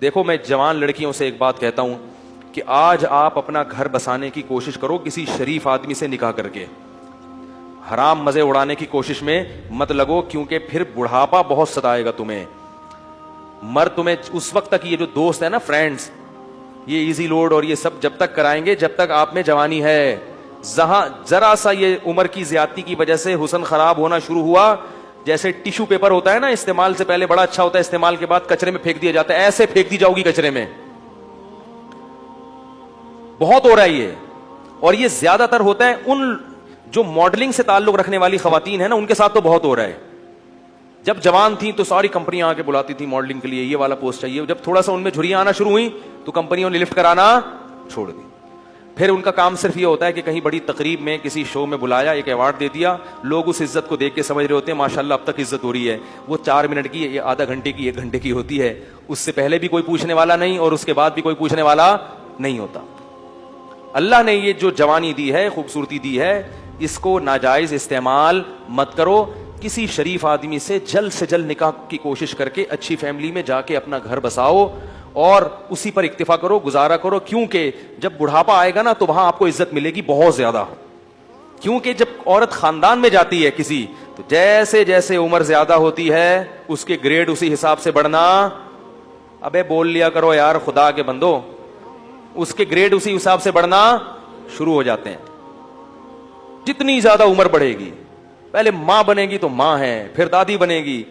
دیکھو میں جوان لڑکیوں سے ایک بات کہتا ہوں کہ آج آپ اپنا گھر بسانے کی کوشش کرو کسی شریف آدمی سے نکاح کر کے. حرام مزے اڑانے کی کوشش میں مت لگو, کیونکہ پھر بڑھاپا بہت ستائے گا تمہیں. تمہیں اس وقت تک یہ جو دوست ہے نا, فرینڈز, یہ ایزی لوڈ اور یہ سب جب تک کرائیں گے جب تک آپ میں جوانی ہے. جہاں ذرا سا یہ عمر کی زیادتی کی وجہ سے حسن خراب ہونا شروع ہوا, جیسے ٹیشو پیپر ہوتا ہے نا, استعمال سے پہلے بڑا اچھا ہوتا ہے, استعمال کے بعد کچرے میں پھینک دیا جاتا ہے, ایسے پھینک دی جاؤ گی کچرے میں. بہت ہو رہا ہے یہ, اور یہ زیادہ تر ہوتا ہے ان جو ماڈلنگ سے تعلق رکھنے والی خواتین ہیں نا, ان کے ساتھ تو بہت ہو رہا ہے. جب جوان تھیں تو ساری کمپنیاں آ کے بلاتی تھیں ماڈلنگ کے لیے, یہ والا پوسٹ چاہیے. جب تھوڑا سا ان میں جھریاں آنا شروع ہوئی تو کمپنیوں نے لفٹ کرانا چھوڑ دی. پھر ان کا کام صرف یہ ہوتا ہے کہ کہیں بڑی تقریب میں کسی شو میں بلایا, ایک ایوارڈ دے دیا, لوگ اس عزت کو دیکھ کے سمجھ رہے ہوتے ہیں ماشاءاللہ اب تک عزت ہو رہی ہے. وہ 4 منٹ کی, یہ آدھا گھنٹے کی, 1 گھنٹے کی ہوتی ہے. اس سے پہلے بھی کوئی پوچھنے والا نہیں اور اس کے بعد بھی کوئی پوچھنے والا نہیں ہوتا. اللہ نے یہ جو جوانی دی ہے, خوبصورتی دی ہے, اس کو ناجائز استعمال مت کرو. کسی شریف آدمی سے جلد نکاح کی کوشش کر کے اچھی فیملی میں جا کے اپنا گھر بساؤ اور اسی پر اکتفا کرو, گزارا کرو. کیونکہ جب بڑھاپا آئے گا نا تو وہاں آپ کو عزت ملے گی بہت زیادہ. کیونکہ جب عورت خاندان میں جاتی ہے کسی, تو جیسے جیسے عمر زیادہ ہوتی ہے اس کے گریڈ اسی حساب سے بڑھنا. ابے بول لیا کرو یار خدا کے بندو, اس کے گریڈ اسی حساب سے بڑھنا شروع ہو جاتے ہیں. جتنی زیادہ عمر بڑھے گی, پہلے ماں بنے گی تو ماں ہے, پھر دادی بنے گی.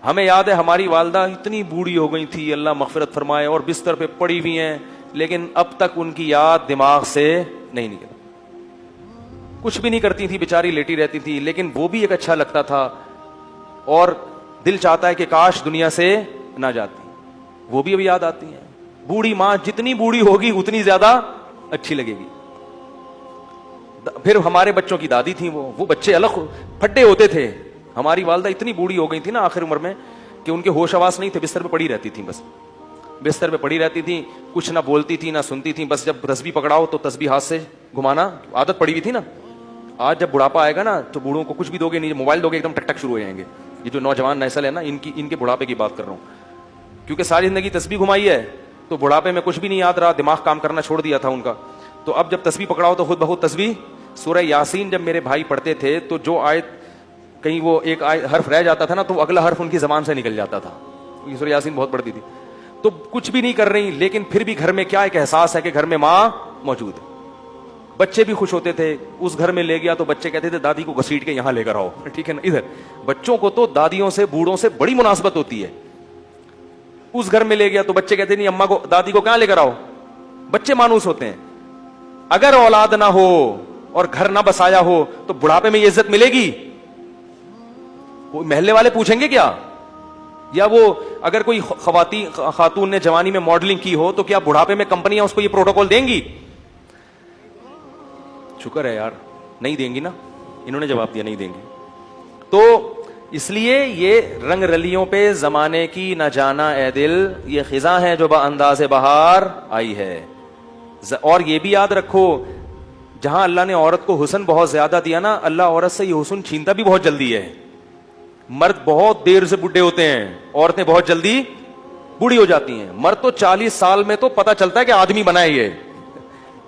ہمیں یاد ہے ہماری والدہ اتنی بوڑھی ہو گئی تھی, اللہ مغفرت فرمائے, اور بستر پہ پڑی ہوئی ہیں, لیکن اب تک ان کی یاد دماغ سے نہیں نکلی. کچھ بھی نہیں کرتی تھی بیچاری, لیٹی رہتی تھی, لیکن وہ بھی ایک اچھا لگتا تھا اور دل چاہتا ہے کہ کاش دنیا سے نہ جاتی. وہ بھی اب یاد آتی ہیں. بوڑھی ماں جتنی بوڑھی ہوگی اتنی زیادہ اچھی لگے گی. پھر ہمارے بچوں کی دادی تھیں, وہ بچے الگ پھٹے ہوتے تھے. ہماری والدہ اتنی بوڑھی ہو گئی تھی نا آخر عمر میں کہ ان کے ہوش آواز نہیں تھے, بستر پہ پڑی رہتی تھیں, بس بستر پہ پڑی رہتی تھیں, کچھ نہ بولتی تھی نہ سنتی تھی. بس جب تسبیح پکڑاؤ تو تسبیح ہاتھ سے گھمانا عادت پڑی ہوئی تھی نا. آج جب بڑھاپا آئے گا نا تو بوڑھوں کو کچھ بھی دو گے نہیں, موبائل دو گے ایک دم ٹک ٹک شروع ہو جائیں گے. یہ جو نوجوان نسل ہے نا, ان کے بڑھاپے کی بات کر رہا ہوں, کیونکہ ساری زندگی تسبیح گھمائی ہے تو بڑھاپے میں کچھ بھی نہیں یاد رہا, دماغ کام کرنا چھوڑ دیا تھا ان کا. تو اب جب تسبیح پکڑاؤ تو خود بخود تسبیح. سورہ یاسین جب میرے بھائی پڑھتے تھے تو جو آیت کہیں وہ ایک حرف رہ جاتا تھا نا تو اگلا حرف ان کی زبان سے نکل جاتا تھا. سورہ یاسین بہت پڑھتی تھی. تو کچھ بھی نہیں کر رہی, لیکن پھر بھی گھر میں کیا ایک احساس ہے کہ گھر میں ماں موجود ہے. بچے بھی خوش ہوتے تھے. اس گھر میں لے گیا تو بچے کہتے تھے دادی کو گھسیٹ کے یہاں لے کر آؤ, ٹھیک ہے نا. ادھر بچوں کو تو دادیوں سے بوڑھوں سے بڑی مناسبت ہوتی ہے. اس گھر میں لے گیا تو بچے کہتے نہیں اماں کو دادی کو کہاں لے کر آؤ. بچے مانوس ہوتے ہیں. اگر اولاد نہ ہو اور گھر نہ بسایا ہو تو بڑھاپے میں یہ عزت ملے گی؟ محلے والے پوچھیں گے کیا؟ یا وہ اگر کوئی خاتون نے جوانی میں ماڈلنگ کی ہو تو کیا بڑھاپے میں کمپنیاں اس کو یہ پروٹوکول دیں گی؟ شکر ہے یار نہیں دیں گی نا, انہوں نے جواب دیا نہیں دیں گے. تو اس لیے یہ رنگ رلیوں پہ زمانے کی نہ جانا اے دل, یہ خزاں ہے جو انداز بہار آئی ہے. اور یہ بھی یاد رکھو, جہاں اللہ نے عورت کو حسن بہت زیادہ دیا نا, اللہ عورت سے یہ حسن چھینتا بھی بہت جلدی ہے. مرد بہت دیر سے بڈھے ہوتے ہیں, عورتیں بہت جلدی بوڑھی ہو جاتی ہیں. مرد تو 40 سال میں تو پتہ چلتا ہے کہ آدمی بنا ہے.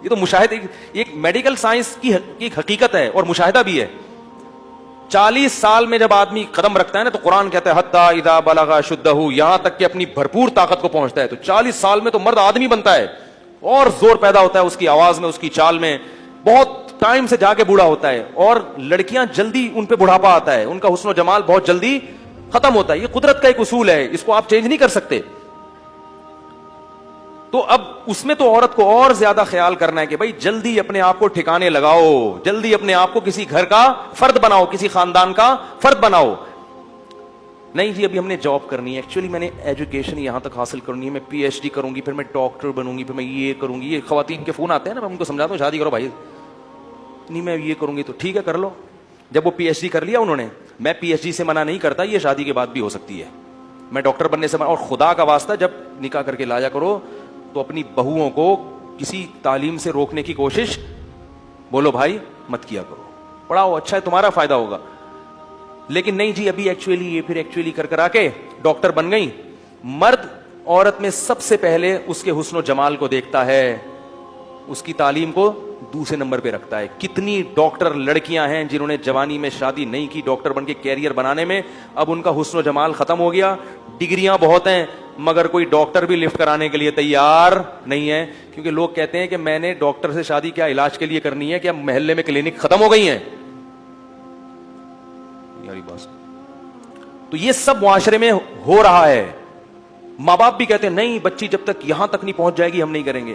یہ تو مشاہدہ, ایک میڈیکل سائنس کی ایک حقیقت ہے اور مشاہدہ بھی ہے. 40 سال میں جب آدمی قدم رکھتا ہے نا تو قرآن کہتا ہے حتی اذا بلغ اشدہ, یہاں تک کہ اپنی بھرپور طاقت کو پہنچتا ہے. تو 40 سال میں تو مرد آدمی بنتا ہے اور زور پیدا ہوتا ہے اس کی آواز میں, اس کی چال میں. بہت ٹائم سے جا کے بوڑھا ہوتا ہے. اور لڑکیاں جلدی ان پہ بڑھاپا آتا ہے, ان کا حسن و جمال بہت جلدی ختم ہوتا ہے. یہ قدرت کا ایک اصول ہے, اس کو آپ چینج نہیں کر سکتے. تو اب اس میں تو عورت کو اور زیادہ خیال کرنا ہے کہ بھائی جلدی اپنے آپ کو ٹھکانے لگاؤ, جلدی اپنے آپ کو کسی گھر کا فرد بناؤ, کسی خاندان کا فرد بناؤ. نہیں جی ابھی ہم نے جاب کرنی ہے, ایکچولی میں نے ایجوکیشن یہاں تک حاصل کرنی ہے, میں پی ایچ ڈی کروں گی, پھر میں ڈاکٹر بنوں گی, پھر میں یہ کروں گی. یہ خواتین کے فون آتے ہیں نا, میں ان کو سمجھاتا ہوں شادی کرو بھائی. نہیں میں یہ کروں گی تو ٹھیک ہے کر لو. جب وہ پی ایچ ڈی کر لیا انہوں نے, میں پی ایچ ڈی سے منع نہیں کرتا, یہ شادی کے بعد بھی ہو سکتی ہے. میں ڈاکٹر بننے سے منع, اور خدا کا واسطہ جب نکاح کر کے لایا کرو تو اپنی بہوؤں کو کسی تعلیم سے روکنے کی کوشش بولو بھائی مت کیا کرو, پڑھاؤ, اچھا ہے تمہارا فائدہ ہوگا. لیکن نہیں جی ابھی ایکچولی یہ پھر ایکچولی کر آ کے ڈاکٹر بن گئی. مرد عورت میں سب سے پہلے اس کے حسن و جمال کو دیکھتا ہے, اس کی تعلیم کو دوسرے نمبر پہ رکھتا ہے. کتنی ڈاکٹر لڑکیاں ہیں جنہوں نے جوانی میں شادی نہیں کی, ڈاکٹر بن کے کیریئر بنانے میں, اب ان کا حسن و جمال ختم ہو گیا, ڈگریاں بہت ہیں مگر کوئی ڈاکٹر بھی لفٹ کرانے کے لیے تیار نہیں ہے, کیونکہ لوگ کہتے ہیں کہ میں نے ڈاکٹر سے شادی کیا علاج کے لیے کرنی ہے, کیا محلے میں کلینک ختم ہو گئی ہیں. یاری بات. تو یہ سب معاشرے میں ہو رہا ہے. ماں باپ بھی کہتے ہیں نہیں بچی جب تک یہاں تک نہیں پہنچ جائے گی ہم نہیں کریں گے.